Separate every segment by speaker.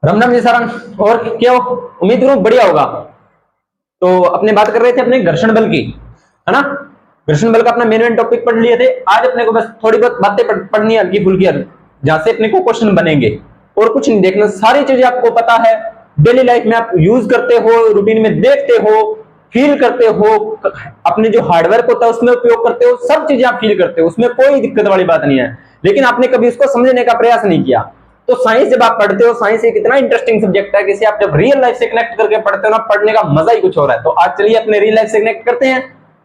Speaker 1: राम राम जी सारंग। और क्या हो? उम्मीद करूं बढ़िया होगा। तो अपने बात कर रहे थे अपने घर्षण बल की, है ना। घर्षण बल का अपना मेन टॉपिक पढ़ लिए थे। आज अपने को बस थोड़ी बहुत बातें पढ़नी है हल्की फुल्की, जहां से अपने को क्वेश्चन बनेंगे। और कुछ नहीं देखना, सारी चीजें आपको पता है, डेली लाइफ में आप यूज करते हो, रूटीन में देखते हो, फील करते हो, अपने जो हार्डवर्क होता है उसमें उपयोग करते हो, सब चीजें आप फील करते हो, उसमें कोई दिक्कत वाली बात नहीं है। लेकिन आपने कभी उसको समझने का प्रयास नहीं किया। तो साइंस जब आप पढ़ते हो, साइंस एक इतना इंटरेस्टिंग सब्जेक्ट है कि आप जब रियल लाइफ से कनेक्ट करके पढ़ते हो ना, पढ़ने का मजा ही कुछ हो रहा है। तो आज चलिए अपने रियल लाइफ से कनेक्ट करते हैं।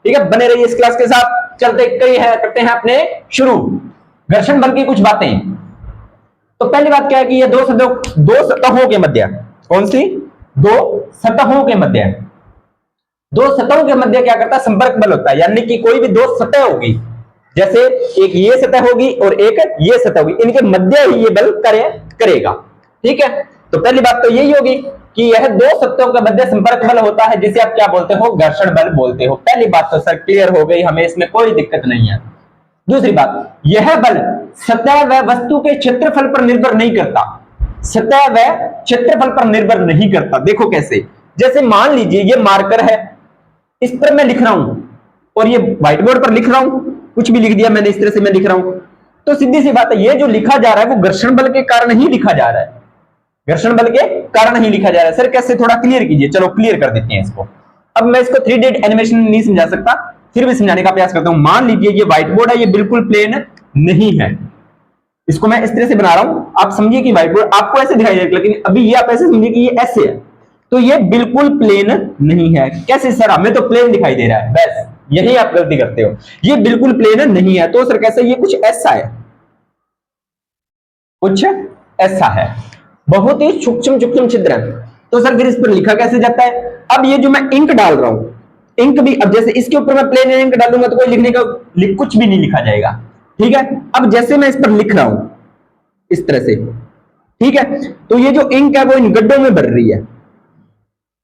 Speaker 1: ठीक है, बने रहिए इस क्लास के साथ। चलते करते हैं अपने शुरू घर्षण बल की कुछ बातें। तो पहली बात क्या है कि ये दो सतहों के मध्य, कौन सी? दो सतहों के मध्य, दो सतहों के मध्य क्या करता है? संपर्क बल होता है। यानी कि कोई भी दो सतह होगी, जैसे एक ये सतह होगी और एक ये सतह होगी, इनके मध्य ही ये बल कार्य करेगा। ठीक है, तो पहली बात तो यही होगी कि यह दो सतहों के मध्य संपर्क बल होता है, जिसे आप क्या बोलते हो? घर्षण बल बोलते हो। पहली बात तो सर क्लियर हो गई, हमें इसमें कोई दिक्कत नहीं है। दूसरी बात, यह बल सतह व वस्तु के क्षेत्रफल पर निर्भर नहीं करता। सतह व क्षेत्रफल पर निर्भर नहीं करता। देखो कैसे, जैसे मान लीजिए ये मार्कर है, इस पर मैं लिख रहा हूं और ये व्हाइट बोर्ड पर लिख रहा हूं, कुछ भी लिख दिया मैंने, इस तरह से मैं लिख रहा हूं, तो सीधी सी बात है, ये जो लिखा जा रहा है वो घर्षण बल के कारण ही लिखा जा रहा है। घर्षण बल के कारण ही लिखा जा रहा है। सर कैसे? थोड़ा क्लियर कीजिए। चलो क्लियर कर देते हैं इसको। अब मैं इसको 3D एनिमेशन नहीं समझा सकता, फिर भी समझाने का प्रयास करता हूं। मान लीजिए ये व्हाइट बोर्ड है, ये बिल्कुल प्लेन नहीं है, इसको मैं इस तरह से बना रहा हूं, आप समझिए कि व्हाइट बोर्ड आपको ऐसे दिखाई देगा, लेकिन अभी ये आप ऐसे समझिए कि ये ऐसे है, तो ये बिल्कुल प्लेन नहीं है। कैसे सर? हमें तो प्लेन दिखाई दे रहा है। बस यही आप गलती करते हो, ये बिल्कुल प्लेन नहीं है। तो सर कैसे? ये कुछ ऐसा है, कुछ ऐसा है, बहुत ही सूक्ष्म सूक्ष्म छिद्र है। तो सर फिर इस पर लिखा कैसे जाता है? अब ये जो मैं इंक डाल रहा हूं, इंक भी, अब जैसे इसके ऊपर मैं प्लेन इंक डालूंगा तो कोई लिखने का कुछ भी नहीं लिखा जाएगा। ठीक है, अब जैसे मैं इस पर लिख रहा हूं इस तरह से, ठीक है, तो ये जो इंक है वो इन गड्ढों में भर रही है,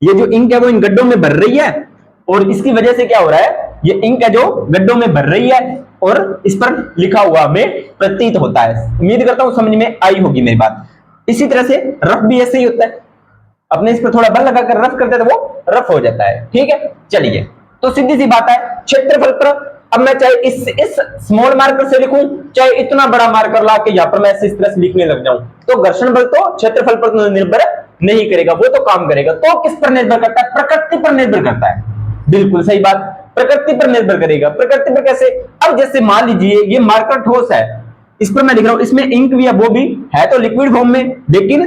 Speaker 1: ये जो इंक है वो इन गड्ढों में भर रही है, और इसकी वजह से क्या हो रहा है? ये इंक है जो गड्ढों में भर रही है और इस पर लिखा हुआ हमें प्रतीत होता है। उम्मीद करता हूं समझ में आई होगी मेरी बात। इसी तरह से रफ भी ऐसे ही होता है, अपने इस पर थोड़ा बल लगाकर रफ करते हैं तो वो रफ हो जाता है। ठीक है, चलिए, तो सीधी सी बात है, क्षेत्रफल पर अब मैं चाहे इस स्मॉल मार्कर से लिखूं, चाहे इतना बड़ा मार्कर ला के यहां पर मैं ऐसे इस तरह से लिखने लग जाऊं, तो घर्षण बल तो क्षेत्रफल पर निर्भर नहीं करेगा, वो तो काम करेगा। तो किस पर निर्भर करता है? प्रकृति पर निर्भर करता है। बिल्कुल सही बात, प्रकृति पर निर्भर करेगा। प्रकृति पर कैसे? अब जैसे मान लीजिए ये मार्कर ठोस है, इस पर मैं लिख रहा हूं, इसमें इंक भी है, वो भी है तो लिक्विड फॉर्म में, लेकिन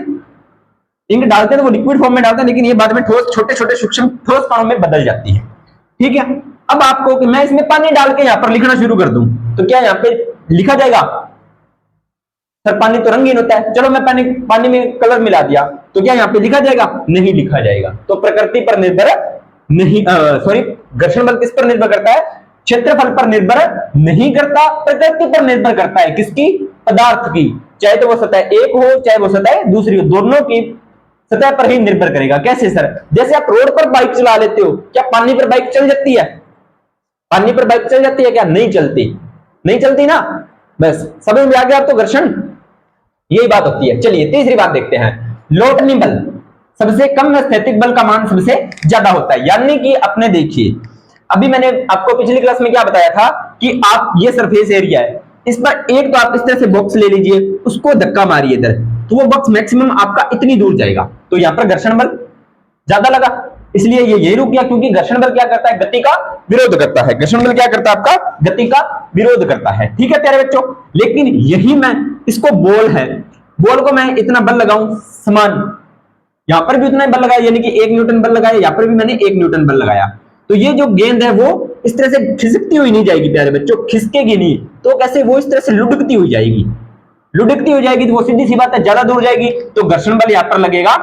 Speaker 1: इंक डालते हैं तो वो लिक्विड फॉर्म में डालते हैं, लेकिन ये बाद में ठोस, छोटे छोटे सूक्ष्म ठोस कणों में बदल जाती है। ठीक है, अब आपको कि मैं इसमें पानी डाल के यहां पर लिखना शुरू कर दूं, तो क्या यहां पे लिखा जाएगा? सर पानी तो रंगीन होता है, चलो मैं पानी में कलर मिला दिया, तो क्या यहां पे लिखा जाएगा? नहीं लिखा जाएगा। तो प्रकृति पर निर्भर नहीं, सॉरी, घर्षण बल किस पर निर्भर करता है? क्षेत्रफल पर निर्भर नहीं करता, प्रकृति पर निर्भर करता है। किसकी? पदार्थ की, चाहे तो वो सतह एक हो चाहे वो सतह दूसरी हो, दोनों की सतह पर ही निर्भर करेगा। कैसे सर? जैसे आप रोड पर बाइक चला लेते हो, क्या पानी पर बाइक चल जाती है? पानी पर बाइक चल जाती है क्या? नहीं चलती, नहीं चलती ना। बस समझ में आ गया आप तो घर्षण, यही बात होती है। चलिए तीसरी बात देखते हैं, लोटनी बल। सबसे कम स्थैतिक बल का मान सबसे ज्यादा होता है। यानी कि अपने देखिए, अभी मैंने आपको पिछली क्लास में क्या बताया था कि आप ये सरफेस एरिया है, इस पर एक तो आप इस तरह से बॉक्स ले लीजिए, उसको धक्का मारिए इधर, तो वो बॉक्स मैक्सिमम आपका इतनी दूर जाएगा, तो यहां पर घर्षण बल ज्यादा लगा, इसलिए ये यही रुक गया। क्योंकि घर्षण बल क्या करता है? गति का विरोध करता है। घर्षण बल क्या करता है? आपका गति का विरोध करता है। ठीक है प्यारे बच्चों, लेकिन यही मैं इसको बॉल है, बॉल को मैं इतना बल लगाऊं समान, यहां पर भी उतना बल लगाया, यानी कि 1 न्यूटन बल लगाया, यहां पर भी मैंने 1 न्यूटन बल लगाया, तो ये जो गेंद है वो इस तरह से खिसकती हुई नहीं जाएगी प्यारे बच्चों, खिसकेगी नहीं। तो कैसे? वो इस तरह से लुढ़कती हुई जाएगी, लुढ़कती हुई जाएगी, तो वो सीधी सी बात है ज्यादा दूर जाएगी, तो घर्षण बल यहां पर लगेगा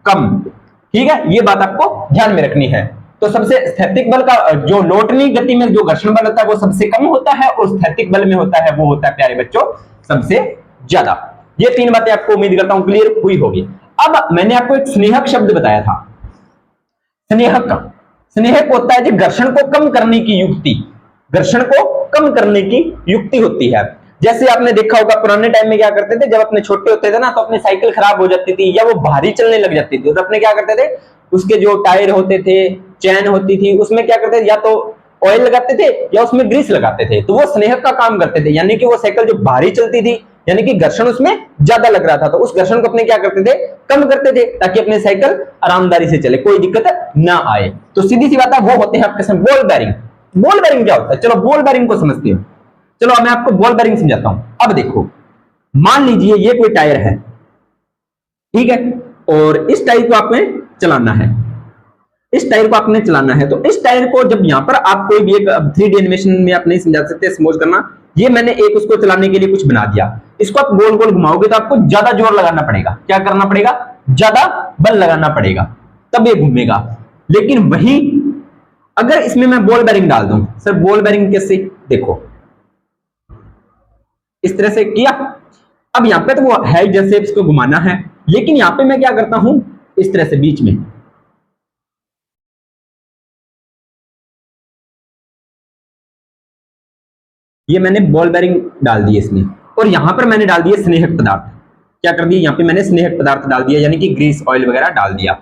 Speaker 1: कम। ठीक है, ये बात आपको ध्यान में रखनी है। तो सबसे स्थैतिक बल का जो लोटनी गति में जो घर्षण बल होता है वो सबसे कम होता है, और स्थैतिक बल में होता है वो होता है प्यारे बच्चों सबसे ज्यादा। ये तीन बातें आपको उम्मीद करता हूं क्लियर हुई होगी। अब मैंने आपको एक स्नेहक शब्द बताया था, स्नेहक, स्नेहक होता है जो घर्षण को कम करने की युक्ति, घर्षण को कम करने की युक्ति होती है। जैसे आपने देखा होगा पुराने टाइम में क्या करते थे, जब अपने छोटे होते थे ना तो अपनी साइकिल खराब हो जाती थी या वो भारी चलने लग जाती थी, तो अपने क्या करते थे, उसके जो टायर होते थे, चैन होती थी, उसमें क्या करते थे, या तो ऑयल लगाते थे या उसमें ग्रीस लगाते थे, तो वो स्नेहक का काम करते थे, यानी कि वो साइकिल जो भारी चलती थी, यानी कि घर्षण उसमें ज्यादा लग रहा था, तो उस घर्षण को अपने क्या करते थे, कम करते थे, ताकि अपनी साइकिल आरामदारी से चले, कोई दिक्कत ना आए। तो सीधी सी बात है, वो होते हैं आपके सामने बॉल बेरिंग। बॉल बेरिंग क्या होता है, चलो बॉल बेरिंग को समझते हो। चलो मैं आपको बॉल बेरिंग समझाता हूं। अब देखो, मान लीजिए ये कोई टायर है, ठीक है, और इस टायर को आपने चलाना है, इस टायर को आपने चलाना है, तो इस टायर को जब यहां पर आप कोई भी एक 3D एनिमेशन में आप नहीं समझा सकते, समझ करना, ये मैंने एक उसको चलाने के लिए कुछ बना दिया, इसको आप गोल गोल घुमाओगे तो आपको ज्यादा जोर लगाना पड़ेगा, क्या करना पड़ेगा, ज्यादा बल लगाना पड़ेगा, तब ये घूमेगा। लेकिन वही अगर इसमें मैं बॉल बेरिंग डाल दूं, सर बॉल बेरिंग कैसे, देखो इस तरह से किया, अब यहां पे तो वो है जैसे इसको घुमाना है, लेकिन यहां पे मैं क्या करता हूं, इस तरह से बीच में, ये मैंने बॉल बेरिंग डाल दी इसमें, और यहां पर मैंने डाल दिए स्नेहक पदार्थ, क्या कर दिया, यहां पे मैंने स्नेहक पदार्थ डाल दिया, यानी कि ग्रीस ऑयल वगैरह डाल दिया,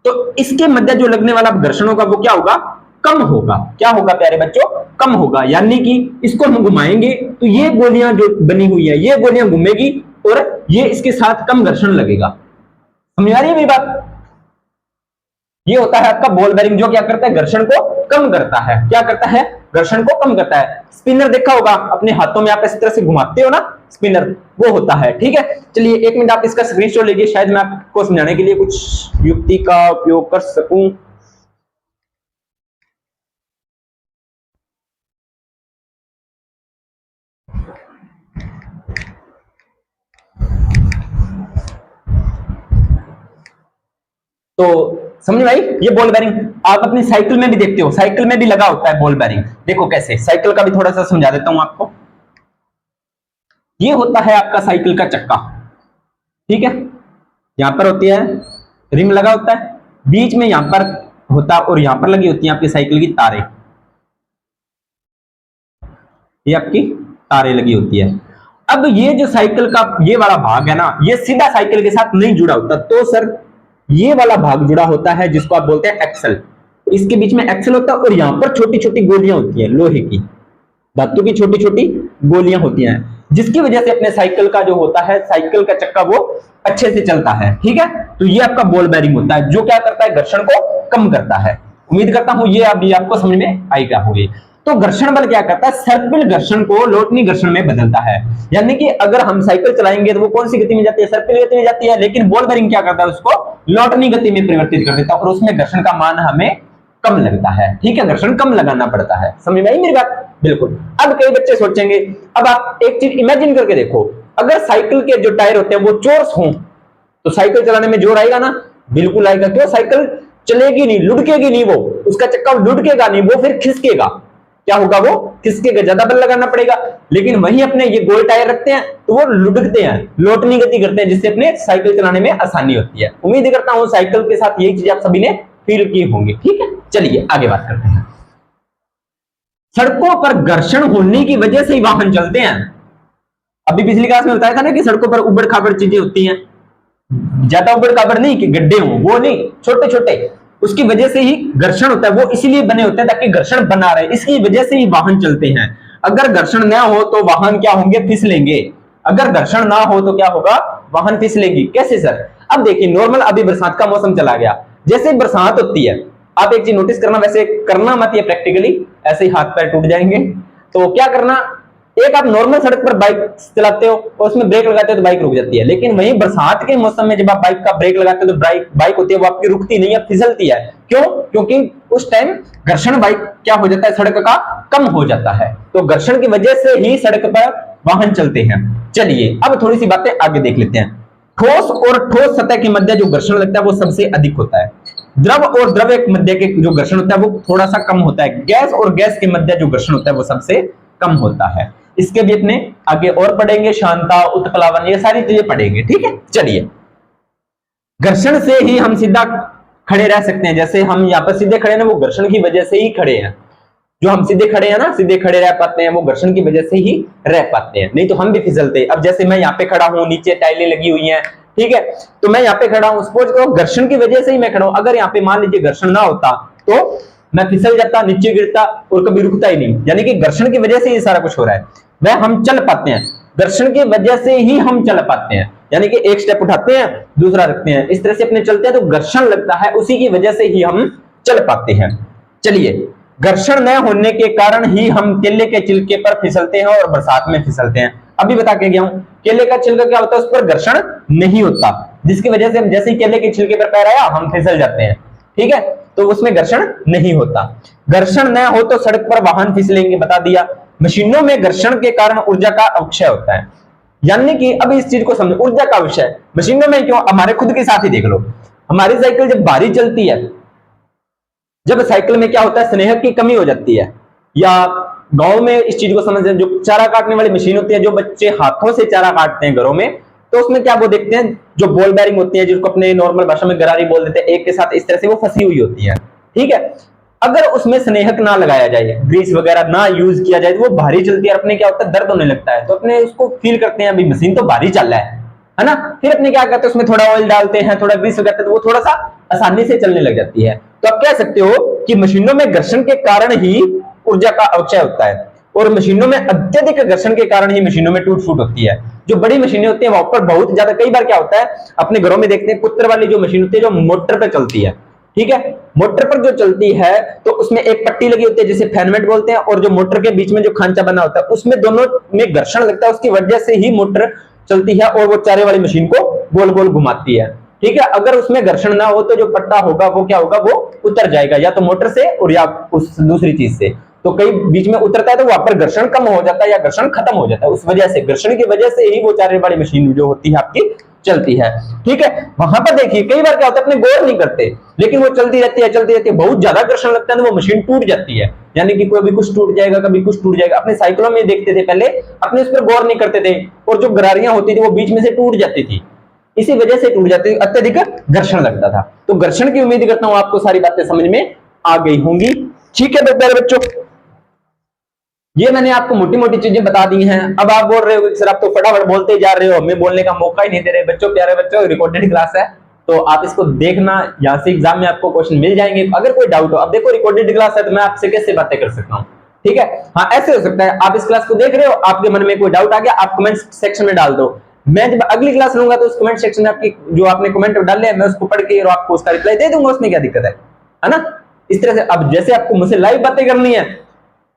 Speaker 1: तो इसके मध्य जो लगने वाला घर्षण होगा वो क्या होगा, कम होगा, क्या होगा प्यारे बच्चों, कम होगा, यानी कि इसको हम घुमाएंगे तो ये गोलियां जो बनी हुई है, ये गोलियां घूमेगी और ये इसके साथ कम घर्षण लगेगा। समझ आ रही है मेरी बात, ये होता है आपका बॉल बेरिंग, जो क्या करता है, घर्षण को कम करता है, क्या करता है, घर्षण को कम करता है। स्पिनर देखा होगा, अपने हाथों में आप इस तरह से घुमाते हो ना, स्पिनर, वो होता है, ठीक है। चलिए एक मिनट आप इसका स्क्रीनशॉट लीजिए, शायद मैं आपको समझाने के लिए कुछ युक्ति का उपयोग कर सकूं। तो समझ भाई, ये बॉल बेरिंग आप अपनी साइकिल में भी देखते हो, साइकिल में भी लगा होता है बॉल बेरिंग, देखो कैसे, साइकिल का भी थोड़ा सा समझा देता हूं आपको। ये होता है आपका साइकिल का चक्का, ठीक है, यहां पर होती है रिम लगा होता है, बीच में यहां पर होता है, और यहां पर लगी होती है आपकी साइकिल की तारें, ये आपकी तारें लगी होती है। अब ये जो साइकिल का ये वाला भाग है ना, ये सीधा साइकिल के साथ नहीं जुड़ा होता, तो सर ये वाला भाग जुड़ा होता है जिसको आप बोलते हैं एक्सल, इसके बीच में एक्सल होता है, और यहां पर छोटी छोटी गोलियां होती हैं, लोहे की धातु की छोटी छोटी गोलियां होती हैं, जिसकी वजह से अपने साइकिल का जो होता है, साइकिल का चक्का वो अच्छे से चलता है, ठीक है। तो ये आपका बॉल बेरिंग होता है, जो क्या करता है, घर्षण को कम करता है। उम्मीद करता हूं ये अभी आपको समझ में आएगा होगी। तो घर्षण बल क्या करता है, सर्पिल घर्षण को लोटनी घर्षण में बदलता है, यानी कि अगर हम साइकिल चलाएंगे तो वो कौन सी गति में जाती है, सर्पिल गति में जाती है, लेकिन बॉल बेरिंग क्या करता है, उसको लोटनी गति में परिवर्तित कर देता है, और उसमें घर्षण का मान हमें कम लगता है, ठीक है, घर्षण कम लगाना पड़ता है। समझ में आई मेरी बात, बिल्कुल। अब कई बच्चे सोचेंगे, अब आप एक चीज इमेजिन करके देखो, अगर साइकिल के जो टायर होते हैं वो चोरस हों तो साइकिल चलाने में जोर आएगा ना, बिल्कुल आएगा, क्यों, साइकिल चलेगी नहीं, लुढ़केगी नहीं, वो उसका चक्का लुढ़केगा नहीं, वो फिर खिसकेगा, क्या होगा, वो खिसकेगा, ज्यादा बल लगाना पड़ेगा। लेकिन वहीं अपने ये गोल टायर रखते हैं तो वो लुढ़कते हैं, लोटनी गति करते हैं, जिससे अपने साइकिल चलाने में आसानी होती है। उम्मीद करता हूं साइकिल के साथ यही चीज आप सभी ने फील की होंगी, ठीक है। चलिए आगे बात करते हैं। सड़कों पर घर्षण होने की वजह से ही वाहन चलते हैं। अभी पिछली क्लास में बताया था ना कि सड़कों पर उबड़ खाबड़ चीजें होती हैं, ज्यादा उबड़ खाबड़ नहीं कि गड्ढे हों, वो नहीं, छोटे छोटे, उसकी वजह से ही घर्षण होता है, वो इसीलिए बने होते हैं ताकि घर्षण बना रहे, इसकी वजह से ही वाहन चलते हैं। अगर घर्षण ना हो तो वाहन क्या होंगे, फिसलेंगे, अगर घर्षण ना हो तो क्या होगा, वाहन फिसलेगी। कैसे सर, अब देखिए नॉर्मल अभी बरसात का मौसम चला गया, जैसे बरसात होती है, आप एक चीज नोटिस करना, वैसे करना मत ये प्रैक्टिकली, ऐसे ही हाथ पैर टूट जाएंगे, तो क्या करना, एक आप नॉर्मल सड़क पर बाइक चलाते हो और उसमें ब्रेक लगाते हो तो बाइक रुक जाती है, लेकिन वहीं बरसात के मौसम में जब आप बाइक का ब्रेक लगाते हो तो बाइक होती है वो आपकी रुकती नहीं है, फिसलती है। क्यों, क्योंकि उस टाइम घर्षण बाइक क्या हो जाता है, सड़क का कम हो जाता है, तो घर्षण की वजह से ही सड़क पर वाहन चलते हैं। चलिए अब थोड़ी सी बातें आगे देख लेते हैं। ठोस और ठोस सतह के मध्य जो घर्षण लगता है वो सबसे अधिक होता है, द्रव और द्रव के मध्य के जो घर्षण होता है वो थोड़ा सा कम होता है, गैस और गैस के मध्य जो घर्षण होता है वो सबसे कम होता है। इसके भी अपने आगे और पढ़ेंगे, शांता, उत्प्लावन, ये सारी चीजें पढ़ेंगे, ठीक है। चलिए, घर्षण से ही हम सीधा खड़े रह सकते हैं, जैसे हम यहाँ पर सीधे खड़े ना, वो घर्षण की वजह से ही खड़े हैं। जो हम सीधे खड़े हैं ना, सीधे खड़े रह पाते हैं, वो घर्षण की वजह से ही रह पाते हैं, नहीं तो हम भी फिसलते। अब जैसे मैं यहाँ पे खड़ा हूँ, नीचे टाइलें लगी हुई हैं, ठीक है, तो मैं यहाँ पे खड़ा हूँ, सपोज करो घर्षण की वजह से ही मैं खड़ा हूँ। अगर यहाँ पे मान लीजिए घर्षण ना होता तो मैं फिसल जाता, नीचे गिरता और कभी रुकता ही नहीं। यानी कि घर्षण की वजह से ये सारा कुछ हो रहा है। वह हम चल पाते हैं, घर्षण की वजह से ही हम चल पाते हैं। यानी कि एक स्टेप उठाते हैं, दूसरा रखते हैं, इस तरह से अपने चलते हैं तो घर्षण लगता है, उसी की वजह से ही हम चल पाते हैं। चलिए, घर्षण न होने के कारण ही हम केले के छिलके पर फिसलते हैं और बरसात में फिसलते हैं। अभी बता के गया हूं, केले का छिलका क्या होता है, उस पर घर्षण नहीं होता, जिसकी वजह से हम जैसे ही केले के छिलके पर पैर आया हम फिसल जाते हैं, ठीक है, तो उसमें घर्षण नहीं होता। घर्षण न हो तो सड़क पर वाहन फिसलेंगे, बता दिया। मशीनों में घर्षण के कारण ऊर्जा का अपक्षय होता है। यानी कि अब इस चीज को समझो, ऊर्जा का अपक्षय मशीनों में क्यों, हमारे खुद के साथ ही देख लो। हमारी साइकिल जब भारी चलती है, जब साइकिल में क्या होता है, स्नेहक की कमी हो जाती है, या गांव में इस चीज को समझते हैं, जो चारा काटने वाली मशीन होती है, जो बच्चे हाथों से चारा काटते हैं घरों में, तो उसमें क्या वो देखते हैं, जो बॉल बेरिंग होती है, जिसको अपने नॉर्मल भाषा में गरारी बोल देते हैं, एक के साथ इस तरह से वो फंसी हुई होती है, ठीक है। अगर उसमें स्नेहक ना लगाया जाए, ग्रीस वगैरह ना यूज किया जाए, तो वो भारी चलती है, अपने क्या होता है, दर्द होने लगता है, तो अपने उसको फील करते हैं, अभी मशीन तो भारी चल रहा है ना। फिर अपने क्या करते हैं, उसमें थोड़ा ऑयल डालते हैं, थोड़ा ग्रीस लगाते हैं, तो वो थोड़ा सा आसानी से चलने लग जाती है। तो आप कह सकते हो कि मशीनों में घर्षण के कारण ही ऊर्जा का अपचय होता है, और मशीनों में अत्यधिक घर्षण के कारण ही मशीनों में टूट फूट होती है। जो बड़ी मशीनें होती है वहां पर बहुत ज्यादा, कई बार क्या होता है, अपने घरों में देखते हैं, पुत्र वाली जो मशीन होती है, जो मोटर पर चलती है, ठीक है, मोटर पर जो चलती है तो उसमें एक पट्टी लगी होती है जिसे फैनमेट बोलते हैं, और जो मोटर के बीच में जो खांचा बना होता है, उसमें दोनों में घर्षण लगता है, उसकी वजह से ही मोटर चलती है और वो चारे वाली मशीन को गोल गोल घुमाती है, ठीक है। अगर उसमें घर्षण ना हो तो जो पट्टा होगा वो क्या होगा, वो उतर जाएगा, या तो मोटर से और या उस दूसरी चीज से। तो कई बीच में उतरता है तो वहां पर घर्षण कम हो जाता है या घर्षण खत्म हो जाता है, उस वजह से, घर्षण की वजह से ही वो चारे वाली मशीन जो होती है आपकी चलती है, ठीक है। वहां पर देखिए कई बार क्या होता है, अपने गौर नहीं करते, लेकिन वो चलती रहती है, चलती रहती है, बहुत ज्यादा घर्षण लगता है तो वो मशीन टूट जाती है। यानी कि कभी कुछ टूट जाएगा, कभी कुछ टूट जाएगा। अपने साइकिलों में देखते थे पहले, अपने उस पर गौर नहीं करते थे, और जो गरारियां होती थी वो बीच में से टूट जाती थी, इसी वजह से टूट जाती थी, अत्यधिक घर्षण लगता था। तो घर्षण की उम्मीद करता हूं आपको सारी बातें समझ में आ गई होंगी, ठीक है प्यारे बच्चों। ये मैंने आपको मोटी मोटी चीजें बता दी हैं। अब आप बोल रहे हो सर आप तो फटाफट बोलते जा रहे हो, हमें बोलने का मौका ही नहीं दे रहे। बच्चों, प्यारे बच्चों, रिकॉर्डेड क्लास है तो आप इसको देखना, यहाँ से एग्जाम में आपको क्वेश्चन मिल जाएंगे। अगर कोई डाउट हो, अब देखो रिकॉर्डेड क्लास है तो मैं आपसे कैसे बातें कर सकता हूँ, ठीक है। हाँ, ऐसे हो सकता है आप इस क्लास को देख रहे हो, आपके मन में कोई डाउट आ गया, आप कमेंट सेक्शन में डाल दो। मैं जब अगली क्लास लूंगा तो उस कमेंट सेक्शन में आपकी जो आपने कमेंट डाले हैं, मैं उसको पढ़ के और आपको उसका रिप्लाई दे दूंगा, उसमें क्या दिक्कत है ना। इस तरह से अब जैसे आपको मुझसे लाइव बातें करनी है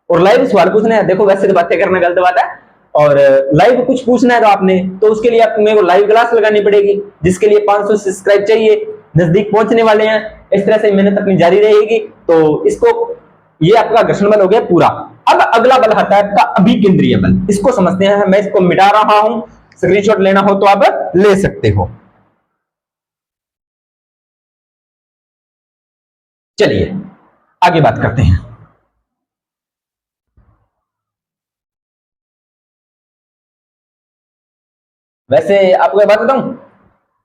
Speaker 1: और लाइव सवाल पूछना है, देखो वैसे तो बातें करना गलत बात है, और लाइव कुछ पूछना है तो आपने, तो उसके लिए आपको मेरे को लाइव क्लास लगानी पड़ेगी, जिसके लिए 500 सब्सक्राइब चाहिए, नजदीक पहुंचने वाले हैं। इस तरह से मेहनत अपनी जारी रहेगी। तो इसको, ये आपका घर्षण बल हो गया पूरा। अब अगला बल आता है आपका अभिकेंद्रीय बल, इसको समझते हैं। मैं इसको मिटा रहा हूं, स्क्रीनशॉट लेना हो तो आप ले सकते हो। चलिए आगे बात करते हैं। वैसे आपको एक बात बताऊं,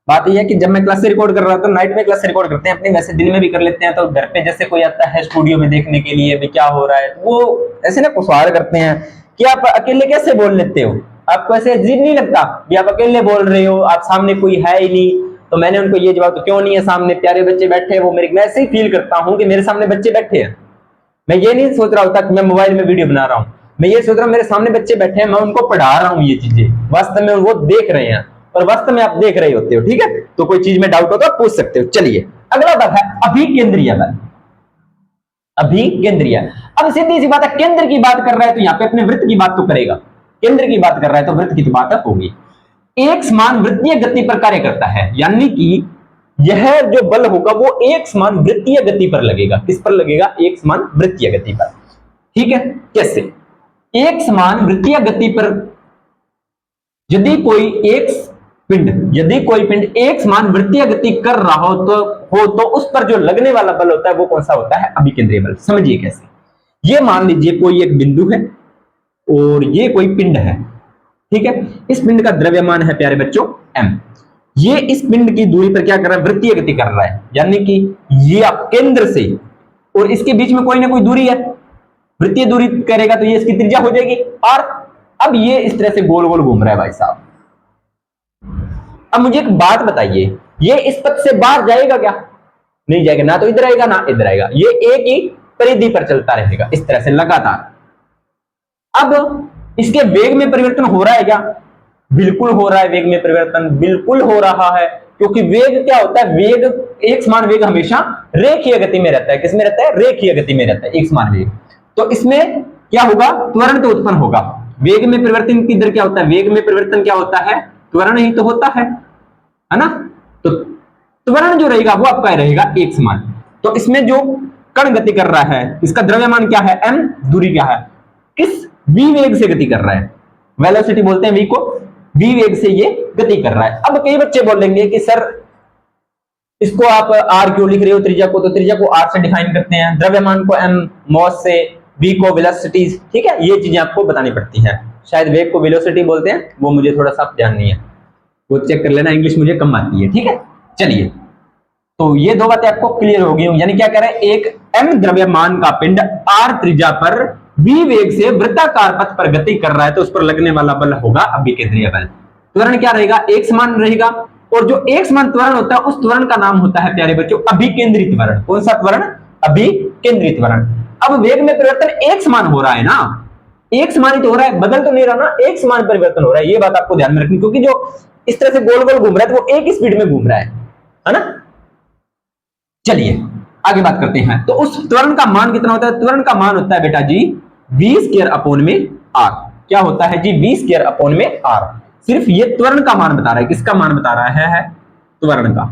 Speaker 1: बात यह है कि जब मैं क्लास से रिकॉर्ड कर रहा था, नाइट में क्लास से रिकॉर्ड करते हैं अपनी, वैसे दिन में भी कर लेते हैं। तो घर पे जैसे कोई आता है स्टूडियो में देखने के लिए भी क्या हो रहा है, वो ऐसे ना सवाल करते हैं कि आप अकेले कैसे बोल लेते हो, आपको ऐसे अजीब नहीं लगता कि आप अकेले बोल रहे हो, आप सामने कोई है ही नहीं। तो मैंने उनको ये जवाब, तो क्यों नहीं है, सामने प्यारे बच्चे बैठे हैं, वो मेरे, मैं ऐसे ही फील करता हूँ कि मेरे सामने बच्चे बैठे हैं। मैं ये नहीं सोच रहा होता कि मैं मोबाइल में वीडियो बना रहा हूँ, मैं ये सोच रहा हूँ मेरे सामने बच्चे बैठे हैं, मैं उनको पढ़ा रहा हूँ, ये चीजें वास्तव में वो देख रहे हैं, और वास्तव में आप देख रहे होते हो, ठीक है। तो कोई चीज में डाउट हो तो आप पूछ सकते हो। चलिए अगला बल है अभिकेंद्रीय बल। अभिकेंद्रीय, अब सीधी सी बात है, केंद्र की बात कर रहा है तो यहाँ पे अपने वृत्त की बात तो करेगा, केंद्र की बात कर रहा है तो वृत्त की तो बात होगी। एक समान वृत्तीय गति पर कार्य करता है, यानी कि यह जो बल होगा वो एक समान वृत्तीय गति पर लगेगा। किस पर लगेगा? एक समान वृत्तीय गति पर, ठीक है। कैसे? एक समान वृत्तीय गति पर यदि कोई पिंड एक समान वृत्तीय गति कर रहा हो तो उस पर जो लगने वाला बल होता है वो कौन सा होता है? अभिकेंद्रीय बल। समझिए कैसे। ये मान लीजिए कोई एक बिंदु है और ये कोई पिंड है, ठीक है। इस पिंड का द्रव्यमान है प्यारे बच्चों m। ये इस पिंड की दूरी पर क्या कर रहा है? वृत्तीय गति कर रहा है, यानी कि ये आप केंद्र से और इसके बीच में कोई ना कोई दूरी है, वृत्तीय दूरी करेगा तो ये इसकी त्रिज्या हो जाएगी r। अब ये इस तरह से गोल गोल घूम रहा है भाई साहब। अब मुझे एक बात बताइए, ये इस पथ से बाहर जाएगा क्या? नहीं जाएगा, ना तो इधर आएगा ना इधर आएगा, ये एक ही परिधि पर चलता रहेगा इस तरह से लगातार। अब इसके वेग में परिवर्तन हो रहा है क्या? बिल्कुल हो रहा है, वेग में परिवर्तन बिल्कुल हो रहा है, क्योंकि वेग क्या होता है, वेग एक समान वेग हमेशा रेखीय गति में रहता है। किसमें रहता है? रेखीय गति में रहता है, एक समान वेग। तो इसमें क्या होगा? त्वरण तो उत्पन्न होगा। वेग में परिवर्तन की दर क्या होता है? वेग में परिवर्तन क्या होता है? त्वरण ही तो होता है ना? तो त्वरण जो रहेगा वो आपका रहेगा एक समान। तो इसमें जो कण गति कर रहा है, इसका द्रव्यमान क्या है? m, दूरी क्या है? किस v वेग से गति कर रहा है? वेलोसिटी बोलते हैं v को, v वेग से ये गति कर रहा है। अब कई बच्चे बोलेंगे कि सर इसको आप r क्यों लिख रहे हो त्रिज्या को? तो त्रिज्या को r से डिफाइन करते हैं, द्रव्यमान को m, मॉस से, v को वेलोसिटीज, ठीक है, ये चीजें आपको बतानी पड़ती हैं। शायद वेग को वेलोसिटी बोलते हैं, वो मुझे थोड़ा सा ध्यान नहीं है, वो चेक कर लेना, इंग्लिश मुझे कम आती है, ठीक है। चलिए, तो ये दो बातें आपको क्लियर हो गई, यानी क्या कह रहे हैं, एक m द्रव्यमान का पिंड r त्रिज्या पर v वेग से वृत्ताकार पथ पर गति कर रहा है, तो उस पर लगने वाला बल होगा अभिकेंद्रीय बल। त्वरण क्या रहेगा? एक समान रहेगा, और जो एक समान त्वरण होता है उस त्वरण का नाम होता है प्यारे बच्चों अभिकेंद्री त्वरण। कौन सा त्वरण? अभिकेंद्री त्वरण। अब वेग में परिवर्तन एक समान हो रहा है ना, एक समान ही तो हो रहा है, बदल तो नहीं रहा ना, एक समान परिवर्तन हो रहा है, ये बात आपको ध्यान में रखनी, क्योंकि जो इस तरह से गोल गोल घूम रहा है तो वो एक ही स्पीड में घूम रहा है ना। चलिए आगे बात करते हैं। तो उस त्वरण का मान कितना होता है? त्वरण का मान होता है बेटा जी v स्क्वायर अपॉन में r। क्या होता है जी? v स्क्वायर अपॉन में r। सिर्फ ये त्वरण का मान बता रहा है। किसका मान बता रहा है? त्वरण का।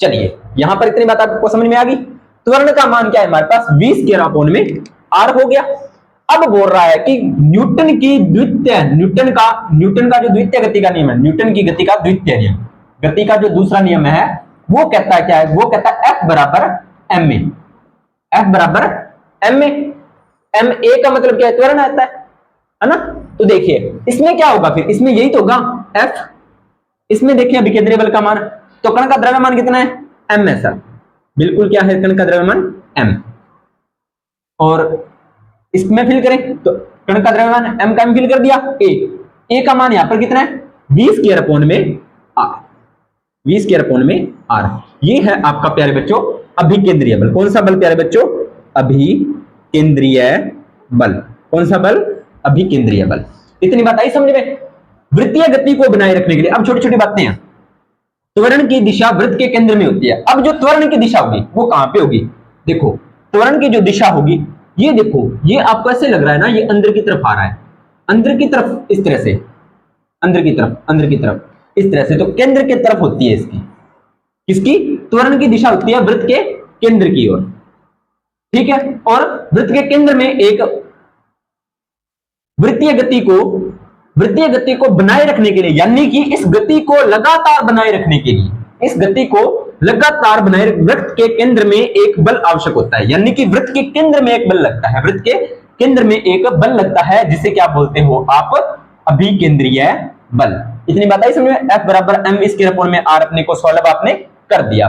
Speaker 1: चलिए यहां पर इतनी बात आपको समझ में आ गई। त्वरण का मान क्या है हमारे पास? v स्क्वायर अपॉन में r हो गया। अब बोल रहा है कि न्यूटन का जो द्वितीय गति का नियम है, न्यूटन की गति का द्वितीय नियम, गति का जो दूसरा नियम है, वो कहता है क्या है? वो कहता है F बराबर ma। F बराबर ma। ma का मतलब क्या है? त्वरण आता है ना। तो देखिए इसमें क्या होगा फिर? इसमें यही तो होगा F। इसमें देखिए अभिकेंद्रीय बल का मान, तो कण का द्रव्यमान कितना है? m है सर, बिल्कुल। क्या है कण का द्रव्यमान? m। और इसमें फिल करें तो कण का द्रव्यमान m का m फिल कर दिया, a का मान यहां पर कितना है? v स्क्वायर अपॉन में r। v स्क्वायर अपॉन में r, ये है आपका प्यारे बच्चों अभिकेंद्रीय बल। कौन सा बल प्यारे बच्चों? अभिकेंद्रीय बल। कौन सा बल? अभिकेंद्रीय बल। इतनी बात आई समझ में? वृत्तीय गति को बनाए रखने के लिए अब छोटी छोटी बातें हैं। त्वरण की दिशा वृत्त के केंद्र में होती है। अब जो त्वरण की दिशा होगी वो कहां पे होगी? देखो त्वरण की जो दिशा होगी, ये देखो, ये आपको ऐसे लग रहा है ना, ये अंदर की तरफ आ रहा है, अंदर की तरफ, इस तरह से, अंदर की तरफ इस तरह से, तो केंद्र की तरफ होती है इसकी। किसकी? त्वरण की दिशा होती है वृत्त के केंद्र की ओर, ठीक है। और वृत्त के केंद्र में एक वृत्तीय गति को बनाए रखने के लिए, यानी कि इस गति को लगातार बनाए रखने के लिए, इस गति को लगातार बनाए, वृत्त के केंद्र में एक बल आवश्यक होता है, यानी कि वृत्त के केंद्र में एक बल लगता है, वृत्त के केंद्र में एक बल लगता है, जिसे क्या बोलते हो आप? अभिकेंद्रीय बल। इतनी बात आई समझ में? F बराबर m स्क्वायर अपॉन में r अपने को सॉल्व आपने कर दिया।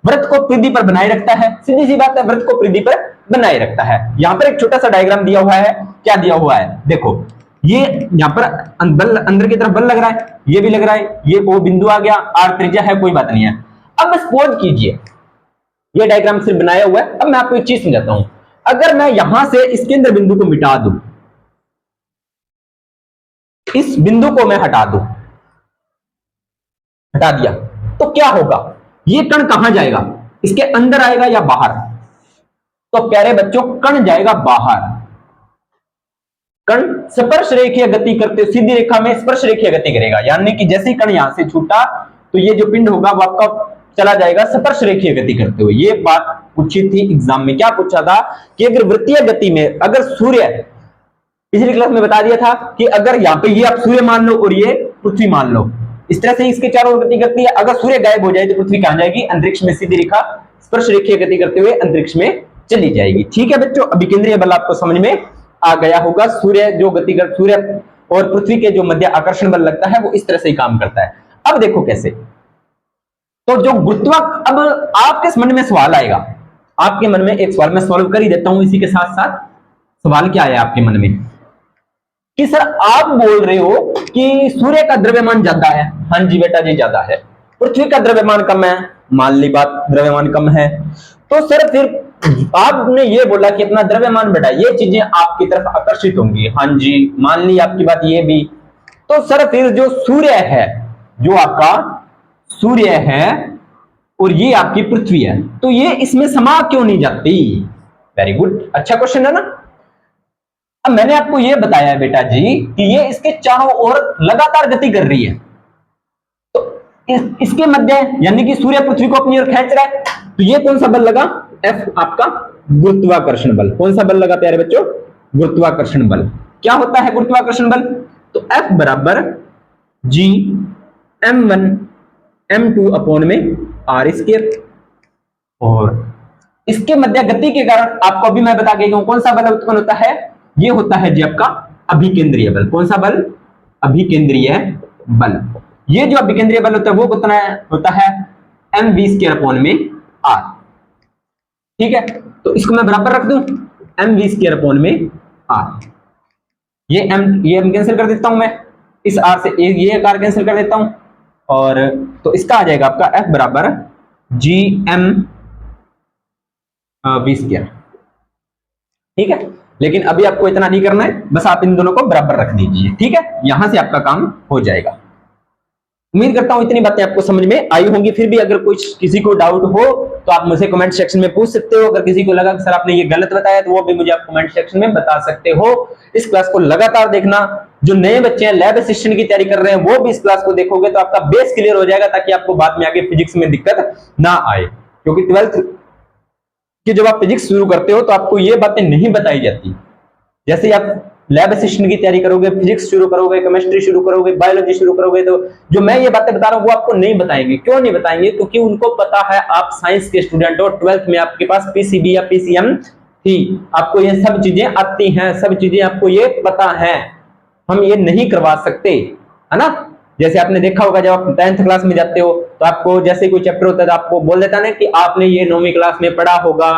Speaker 1: वृत्त को परिधि पर बनाए रखता है, सीधी सी बात है, वृत्त को परिधि पर बनाए रखता है। यहां पर एक छोटा सा डायग्राम दिया हुआ है, क्या दिया हुआ है? देखो ये यहां पर बल अंदर की तरफ बल लग रहा है, ये भी लग रहा है, ये वो बिंदु आ गया, r त्रिज्या है, कोई बात नहीं है। अब सपोज कीजिए ये डायग्राम सिर्फ बनाया हुआ है। अब मैं आपको एक चीज समझाता हूं, अगर मैं यहां से इस केंद्र बिंदु को मिटा दूं, इस बिंदु को मैं हटा दिया, तो क्या होगा? ये कण कहां जाएगा? इसके अंदर आएगा या बाहर? तो प्यारे बच्चों कण जाएगा बाहर। कण स्पर्श रेखीय गति करते, सीधी रेखा में स्पर्श रेखीय गति करेगा, यानी कि जैसे ही कण यहां से छूटा तो ये जो पिंड होगा वो आपका चला जाएगा स्पर्श रेखीय गति करते हुए। ये बात पूछी थी एग्जाम में, क्या पूछा था कि अगर वृत्तीय गति में, अगर सूर्य, पिछली क्लास में बता दिया था कि अगर यहाँ पे ये आप सूर्य मान लो और ये पृथ्वी मान लो, इस तरह से इसके चारों ओर गति करती है। अगर सूर्य गायब हो जाए तो पृथ्वी कहां जाएगी? अंतरिक्ष में, सीधी रेखा स्पर्श रेखीय गति करते हुए अंतरिक्ष में चली जाएगी। ठीक है बच्चों, अभिकेंद्रीय बल आपको समझ में आ गया होगा। सूर्य जो गति कर, सूर्य और पृथ्वी के जो मध्य आकर्षण बल लगता है वो इस तरह से ही काम करता है। अब देखो कैसे, तो जो अब आपके मन में सवाल आएगा, आपके मन में एक सवाल मैं सॉल्व कर ही देता हूं इसी के साथ साथ। सवाल क्या आया आपके मन में कि सर आप बोल रहे हो कि सूर्य का द्रव्यमान ज्यादा है। हाँ जी बेटा जी ज्यादा है। पृथ्वी का द्रव्यमान कम है, मान ली बात, द्रव्यमान कम है। तो सर फिर आपने ये बोला कि अपना द्रव्यमान बढ़ाए, ये चीजें आपकी तरफ आकर्षित होंगी। हाँ जी, मान ली आपकी बात ये भी। तो सर फिर जो सूर्य है, जो आपका सूर्य है और ये आपकी पृथ्वी है, तो ये इसमें समा क्यों नहीं जाती? वेरी गुड, अच्छा क्वेश्चन है ना। अब मैंने आपको ये बताया है बेटा जी कि ये इसके चारों ओर लगातार गति कर रही है, तो इसके मध्य यानी कि सूर्य पृथ्वी को अपनी ओर खींच रहा है, तो ये कौन सा बल लगा? F आपका गुरुत्वाकर्षण बल। कौन सा बल लगा प्यारे बच्चों? गुरुत्वाकर्षण बल। क्या होता है गुरुत्वाकर्षण बल? तो F बराबर G m1 m2 अपॉन में r स्क्वायर। और इसके मध्य गति के कारण आपको अभी मैं बता गया हूं कौन सा बल उत्पन्न होता है। ये होता है जी आपका अभिकेंद्रीय बल। कौन सा बल? अभिकेंद्रीय बल। ये जो अभिकेंद्रीय बल होता है वो कितना होता है? mv स्क्वायर अपॉन में r। ठीक है, तो इसको मैं बराबर रख दूं mv स्क्वायर अपॉन में r। ये m कैंसिल कर देता हूं मैं, इस r से ये r कैंसिल कर देता हूं, और तो इसका आ जाएगा आपका F बराबर gm v स्क्वायर। ठीक है, लेकिन अभी आपको इतना नहीं करना है, बस आप इन दोनों को बराबर रख दीजिए। ठीक है, यहां से आपका काम हो जाएगा। उम्मीद करता हूं इतनी बातें आपको समझ में आई होंगी। फिर भी अगर कुछ किसी को डाउट हो तो आप मुझे कमेंट सेक्शन में पूछ सकते हो। अगर किसी को लगा कि सर आपने ये गलत बताया तो वो भी मुझे आप कमेंट सेक्शन में बता सकते हो। इस क्लास को लगातार देखना। जो नए बच्चे हैं, लैब असिस्टेंट की तैयारी कर रहे हैं, वो भी इस क्लास को देखोगे तो आपका बेस क्लियर हो जाएगा, ताकि आपको बाद में आगे फिजिक्स में दिक्कत ना आए। क्योंकि 12th कि जब आप फिजिक्स शुरू करते हो तो आपको ये बातें नहीं बताई जाती। जैसे ही आप लैब असिस्टेंट की तैयारी करोगे, फिजिक्स शुरू करोगे, केमिस्ट्री शुरू करोगे, बायोलॉजी शुरू करोगे, तो जो मैं ये बातें बता रहा हूँ वो आपको नहीं बताएंगे। क्यों नहीं बताएंगे? क्योंकि उनको पता है आप साइंस के स्टूडेंट हो, 12th में आपके पास पीसीबी या पीसीएम थी, आपको ये सब चीजें आती हैं, सब चीजें आपको ये पता है। हम ये नहीं करवा सकते, है ना। जैसे आपने देखा होगा जब आप 10th क्लास में जाते हो तो आपको जैसे कोई चैप्टर होता है तो आपको बोल देता ना कि आपने ये 9वीं क्लास में पढ़ा होगा,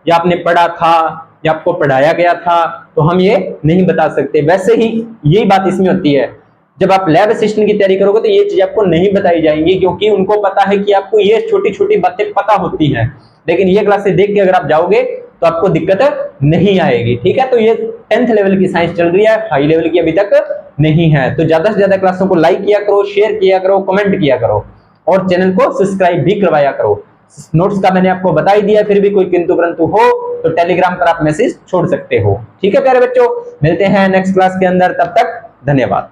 Speaker 1: या आपने पढ़ा था, या आपको पढ़ाया गया था, तो हम ये नहीं बता सकते। वैसे ही यही बात इसमें होती है। जब आप लैब असिस्टेंट की तैयारी करोगे तो ये चीज आपको नहीं बताई जाएंगी, क्योंकि उनको पता है कि आपको ये छोटी छोटी बातें पता होती हैं। लेकिन ये क्लासेस देख के अगर आप जाओगे तो आपको दिक्कत नहीं आएगी। ठीक है, तो ये 10th लेवल की साइंस चल रही है, हाई लेवल की अभी तक नहीं है। तो ज्यादा से ज्यादा क्लासों को लाइक किया करो, शेयर किया करो, कमेंट किया करो, और चैनल को सब्सक्राइब भी करवाया करो। नोट्स का मैंने आपको बता ही दिया, फिर भी कोई किंतु परंतु हो तो टेलीग्राम पर आप मैसेज छोड़ सकते हो। ठीक है प्यारे बच्चों, मिलते हैं नेक्स्ट क्लास के अंदर, तब तक धन्यवाद।